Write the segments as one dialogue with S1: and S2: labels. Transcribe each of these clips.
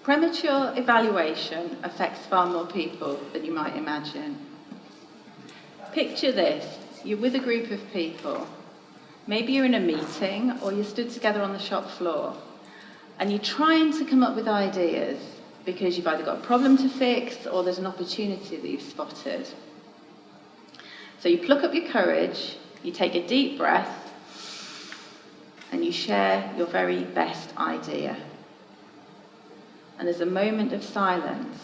S1: Premature evaluation affects far more people than you might imagine. Picture this, you're with a group of people. Maybe you're in a meeting or you're stood together on the shop floor and you're trying to come up with ideas because you've either got a problem to fix or there's an opportunity that you've spotted. So you pluck up your courage, you take a deep breath, and you share your very best idea. And there's a moment of silence,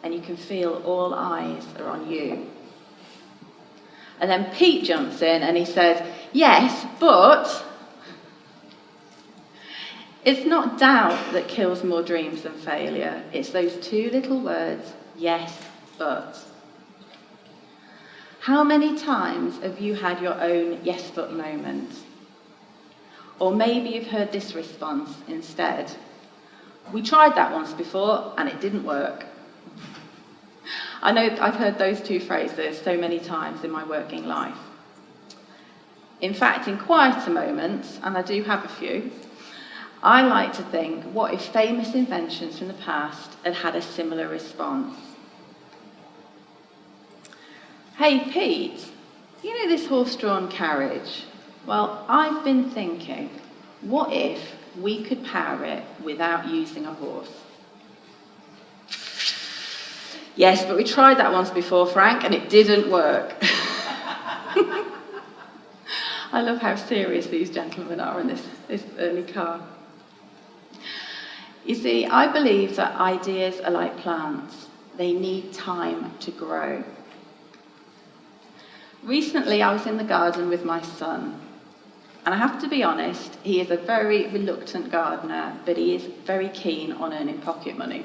S1: and you can feel all eyes are on you. And then Pete jumps in and he says, yes, but it's not doubt that kills more dreams than failure. It's those two little words, yes, but. How many times have you had your own yes, but moment? Or maybe you've heard this response instead. We tried that once before and it didn't work. I know I've heard those two phrases so many times in my working life. In fact, in quieter moments, and I do have a few, I like to think, what if famous inventions from the past had had a similar response? Hey Pete, you know this horse-drawn carriage? Well, I've been thinking, what if we could power it without using a horse? Yes, but we tried that once before, Frank, and it didn't work. I love how serious these gentlemen are in this early car. You see, I believe that ideas are like plants. They need time to grow. Recently, I was in the garden with my son. And I have to be honest, he is a very reluctant gardener, but he is very keen on earning pocket money.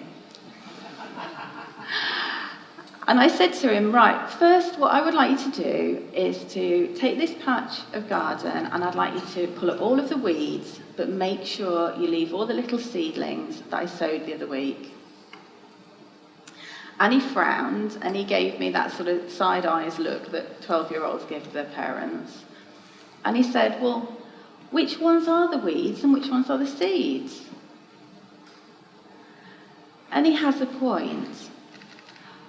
S1: And I said to him, right, first what I would like you to do is to take this patch of garden and I'd like you to pull up all of the weeds, but make sure you leave all the little seedlings that I sowed the other week. And he frowned and he gave me that sort of side eyes look that 12-year-olds give to their parents. And he said, well, which ones are the weeds and which ones are the seeds? And he has a point.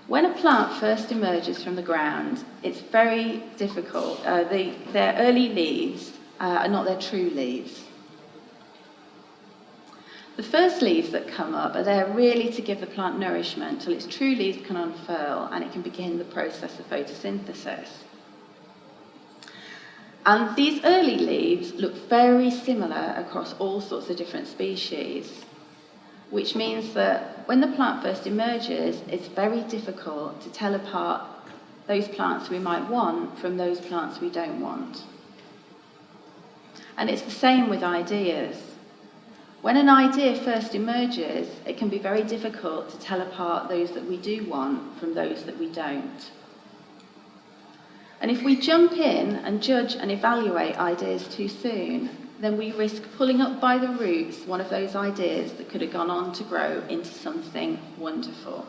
S1: When a plant first emerges from the ground, it's very difficult. Their early leaves are not their true leaves. The first leaves that come up are there really to give the plant nourishment till its true leaves can unfurl and it can begin the process of photosynthesis. And these early leaves look very similar across all sorts of different species, which means that when the plant first emerges, it's very difficult to tell apart those plants we might want from those plants we don't want. And it's the same with ideas. When an idea first emerges, it can be very difficult to tell apart those that we do want from those that we don't. And if we jump in and judge and evaluate ideas too soon, then we risk pulling up by the roots one of those ideas that could have gone on to grow into something wonderful.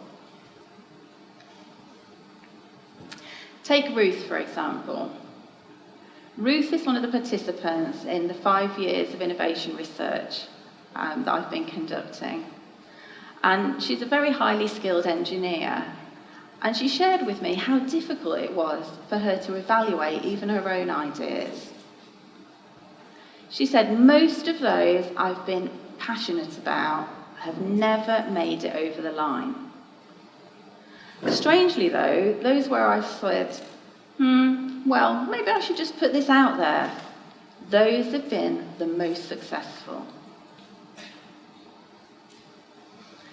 S1: Take Ruth, for example. Ruth is one of the participants in the 5 years of innovation research that I've been conducting. And she's a very highly skilled engineer. And she shared with me how difficult it was for her to evaluate even her own ideas. She said, most of those I've been passionate about have never made it over the line. Strangely though, those where I've said, well, maybe I should just put this out there, those have been the most successful.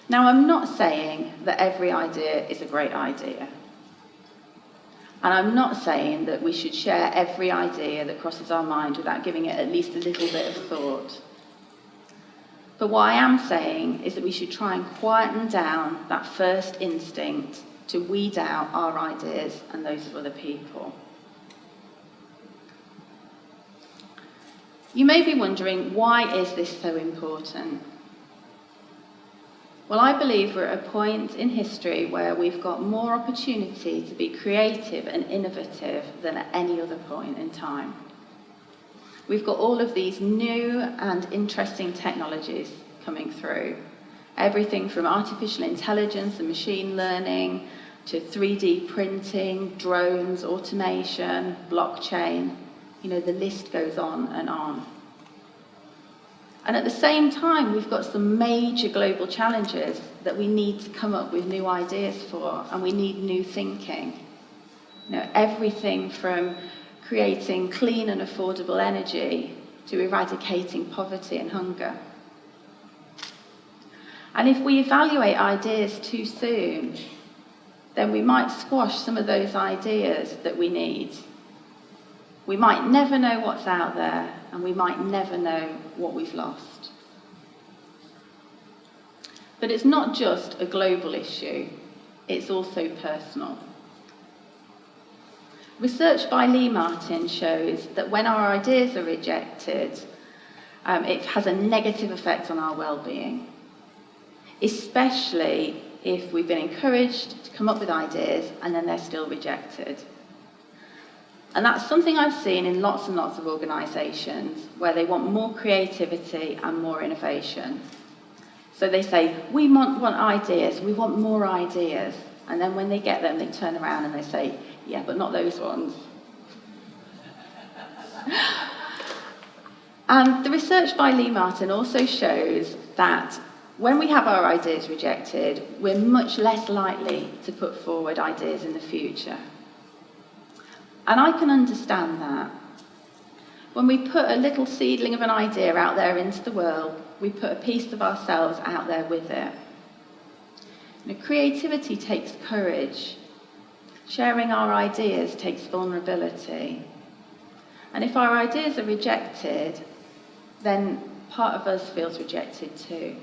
S1: Now, I'm not saying that every idea is a great idea. And I'm not saying that we should share every idea that crosses our mind without giving it at least a little bit of thought. But what I am saying is that we should try and quieten down that first instinct to weed out our ideas and those of other people. You may be wondering, why is this so important? Well, I believe we're at a point in history where we've got more opportunity to be creative and innovative than at any other point in time. We've got all of these new and interesting technologies coming through. Everything from artificial intelligence and machine learning to 3D printing, drones, automation, blockchain. The list goes on and on. And at the same time, we've got some major global challenges that we need to come up with new ideas for, and we need new thinking. Everything from creating clean and affordable energy to eradicating poverty and hunger. And if we evaluate ideas too soon, then we might squash some of those ideas that we need. We might never know what's out there, and we might never know what we've lost. But it's not just a global issue, it's also personal. Research by Lee Martin shows that when our ideas are rejected, it has a negative effect on our well-being, especially if we've been encouraged to come up with ideas and then they're still rejected. And that's something I've seen in lots and lots of organisations where they want more creativity and more innovation. So they say, we want ideas, we want more ideas. And then when they get them, they turn around and they say, yeah, but not those ones. And the research by Lee Martin also shows that when we have our ideas rejected, we're much less likely to put forward ideas in the future. And I can understand that. When we put a little seedling of an idea out there into the world, we put a piece of ourselves out there with it. Creativity takes courage. Sharing our ideas takes vulnerability. And if our ideas are rejected, then part of us feels rejected too.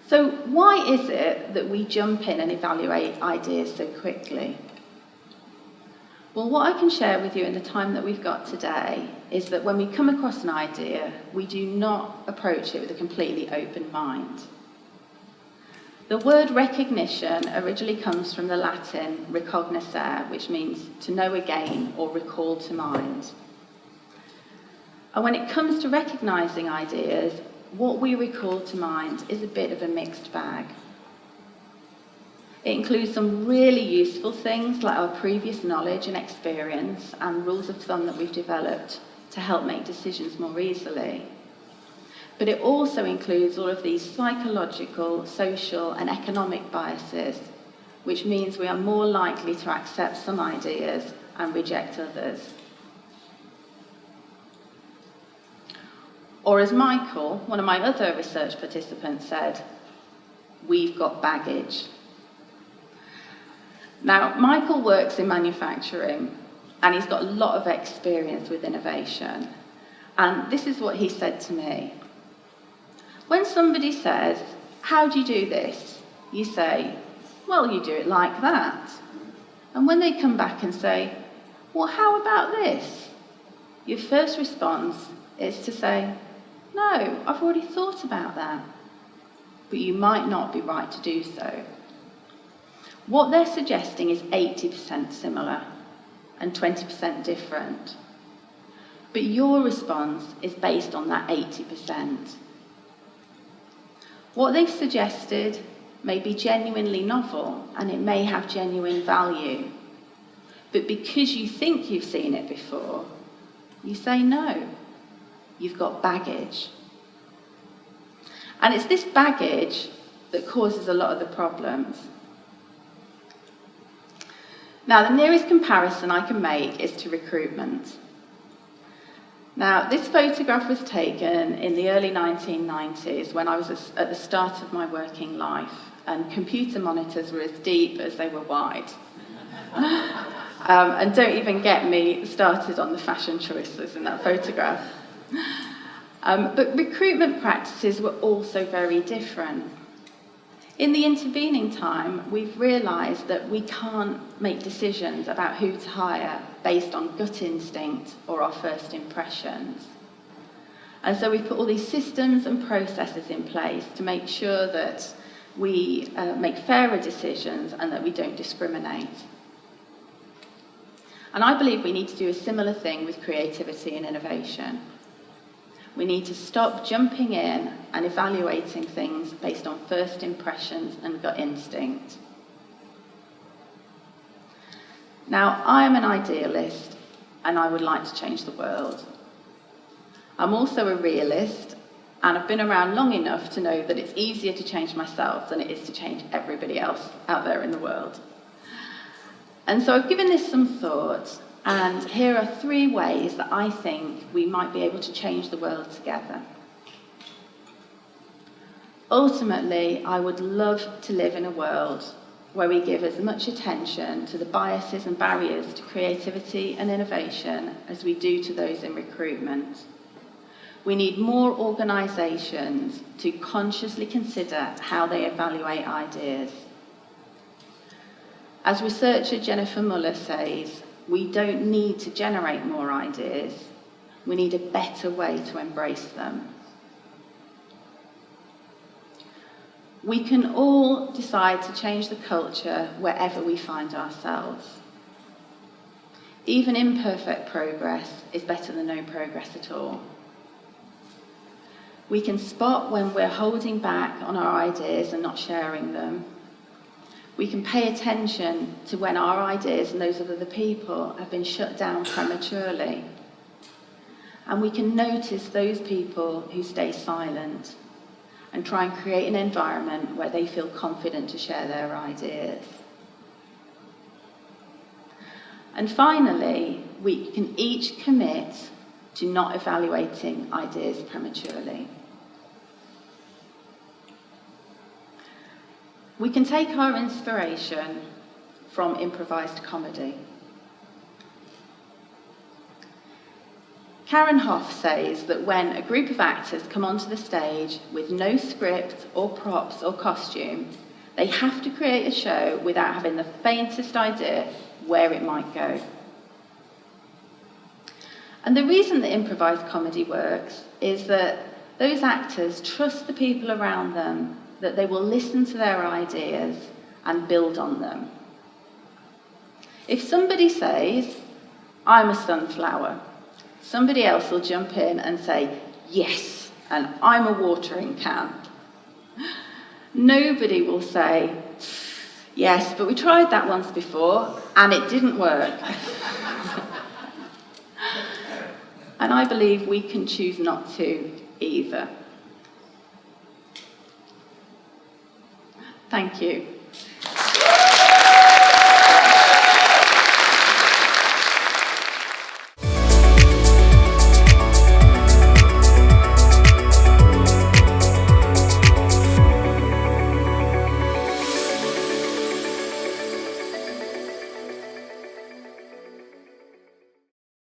S1: So why is it that we jump in and evaluate ideas so quickly? Well, what I can share with you in the time that we've got today is that when we come across an idea, we do not approach it with a completely open mind. The word recognition originally comes from the Latin recognoscere, which means to know again or recall to mind. And when it comes to recognising ideas, what we recall to mind is a bit of a mixed bag. It includes some really useful things like our previous knowledge and experience and rules of thumb that we've developed to help make decisions more easily. But it also includes all of these psychological, social, and economic biases, which means we are more likely to accept some ideas and reject others. Or as Michael, one of my other research participants, said, we've got baggage. Now, Michael works in manufacturing, and he's got a lot of experience with innovation. And this is what he said to me. When somebody says, how do you do this? You say, well, you do it like that. And when they come back and say, well, how about this? Your first response is to say, no, I've already thought about that. But you might not be right to do so. What they're suggesting is 80% similar and 20% different. But your response is based on that 80%. What they've suggested may be genuinely novel and it may have genuine value. But because you think you've seen it before, you say no. You've got baggage. And it's this baggage that causes a lot of the problems. Now, the nearest comparison I can make is to recruitment. Now, this photograph was taken in the early 1990s when I was at the start of my working life, and computer monitors were as deep as they were wide. And don't even get me started on the fashion choices in that photograph. But recruitment practices were also very different. In the intervening time, we've realised that we can't make decisions about who to hire based on gut instinct or our first impressions. And so we've put all these systems and processes in place to make sure that we make fairer decisions and that we don't discriminate. And I believe we need to do a similar thing with creativity and innovation. We need to stop jumping in and evaluating things based on first impressions and gut instinct. Now, I am an idealist and I would like to change the world. I'm also a realist, and I've been around long enough to know that it's easier to change myself than it is to change everybody else out there in the world. And so I've given this some thought, and here are 3 ways that I think we might be able to change the world together. Ultimately, I would love to live in a world where we give as much attention to the biases and barriers to creativity and innovation as we do to those in recruitment. We need more organisations to consciously consider how they evaluate ideas. As researcher Jennifer Muller says, we don't need to generate more ideas. We need a better way to embrace them. We can all decide to change the culture wherever we find ourselves. Even imperfect progress is better than no progress at all. We can spot when we're holding back on our ideas and not sharing them. We can pay attention to when our ideas and those of other people have been shut down prematurely. And we can notice those people who stay silent and try and create an environment where they feel confident to share their ideas. And finally, we can each commit to not evaluating ideas prematurely. We can take our inspiration from improvised comedy. Karen Hoff says that when a group of actors come onto the stage with no script or props or costume, they have to create a show without having the faintest idea where it might go. And the reason that improvised comedy works is that those actors trust the people around them, that they will listen to their ideas and build on them. If somebody says, "I'm a sunflower," somebody else will jump in and say, "Yes, and I'm a watering can." Nobody will say, "Yes, but we tried that once before and it didn't work." And I believe we can choose not to either. Thank you.